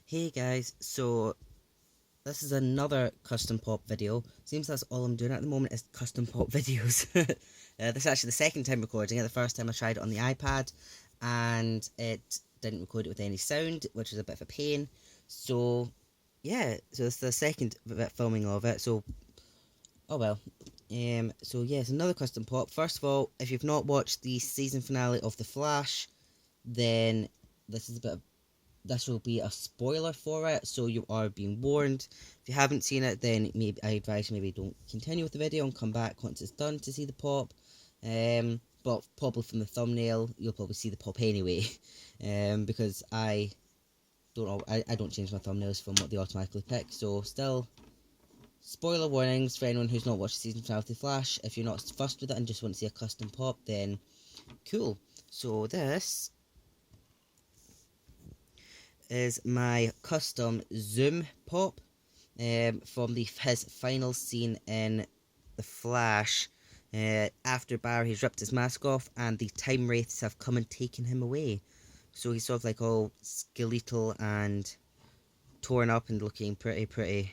Hey guys, so this is another custom pop video. Seems that's all I'm doing at the moment is custom pop videos. This is actually the second time recording it. The first time I tried it on the iPad and it didn't record it with any sound, which is a bit of a pain. So yeah, so it's the second bit filming of it. So oh well. So yeah, it's another custom pop. First of all, if you've not watched the season finale of The Flash, then this is a bit of this will be a spoiler for it, so you are being warned. If you haven't seen it, then maybe I advise you maybe don't continue with the video and come back once it's done to see the pop. But probably from the thumbnail, you'll probably see the pop anyway. Because I don't change my thumbnails from what they automatically pick. So still, spoiler warnings for anyone who's not watched season finale of The Flash. If you're not fussed with it and just want to see a custom pop, then cool. So this is my custom Zoom pop from his final scene in The Flash. After Barry's ripped his mask off and the time wraiths have come and taken him away. So he's sort of like all skeletal and torn up and looking pretty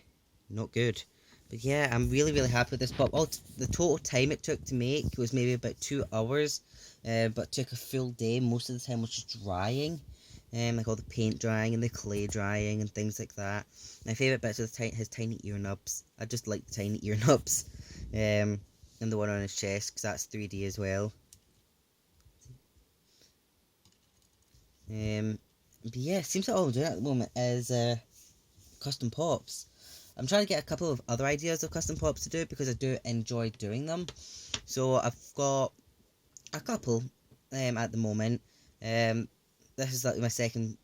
not good. But yeah, I'm really happy with this pop. The total time it took to make was maybe about 2 hours, but took a full day. Most of the time was just drying. Like all the paint drying and the clay drying and things like that. My favourite bits are his tiny ear nubs. I just like the tiny ear nubs. And the one on his chest, because that's 3D as well. But yeah, seems like all I'm doing at the moment is custom pops. I'm trying to get a couple of other ideas of custom pops to do, because I do enjoy doing them. So I've got a couple at the moment. This is like my second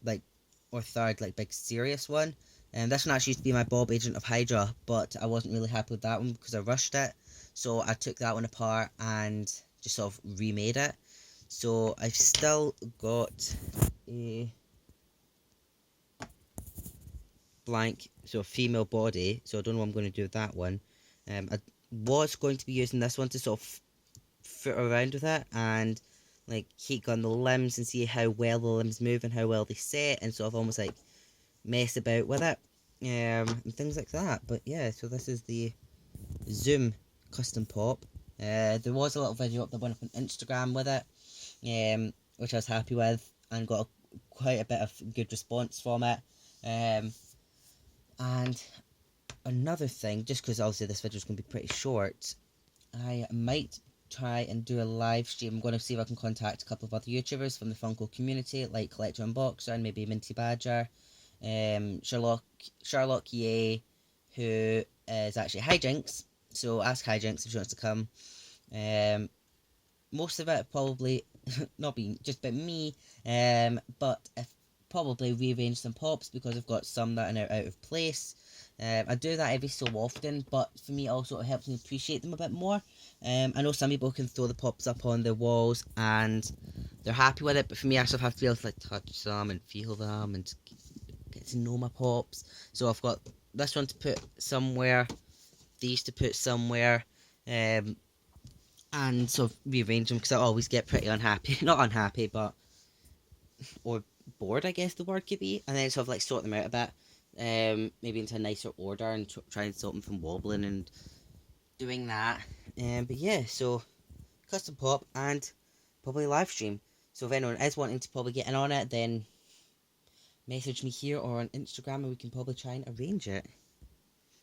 or third big serious one. And this one actually used to be my Bob Agent of Hydra, but I wasn't really happy with that one because I rushed it. So I took that one apart and just sort of remade it. So I've still got a blank female body, so I don't know what I'm going to do with that one. I was going to be using this one to sort of foot around with it and heat gun the limbs and see how well the limbs move and how well they set, and sort of almost mess about with it, and things like that. But yeah, so this is the Zoom custom pop. There was a little video up that went up on Instagram with it, which I was happy with and got quite a bit of good response from it. And another thing, just because obviously this video is going to be pretty short, I might try and do a live stream. I'm going to see if I can contact a couple of other YouTubers from the Funko community, like Collector Unboxer and maybe Minty Badger, Charlotte Ye, who is actually Hijinks. So ask Hijinks if she wants to come. Most of it probably not being just about me, but if probably rearrange some pops because I've got some that are out of place. I do that every so often, but for me also it helps me appreciate them a bit more. I know some people can throw the pops up on their walls and they're happy with it, but for me I sort of have to be able to touch them and feel them and get to know my pops. So I've got this one to put somewhere, these to put somewhere, and sort of rearrange them because I always get pretty unhappy. Not unhappy, but or bored, I guess the word could be, and then sort of sort them out a bit, maybe into a nicer order and try and stop them from wobbling and doing that. But yeah, so custom pop and probably live stream. So if anyone is wanting to probably get in on it, then message me here or on Instagram and we can probably try and arrange it.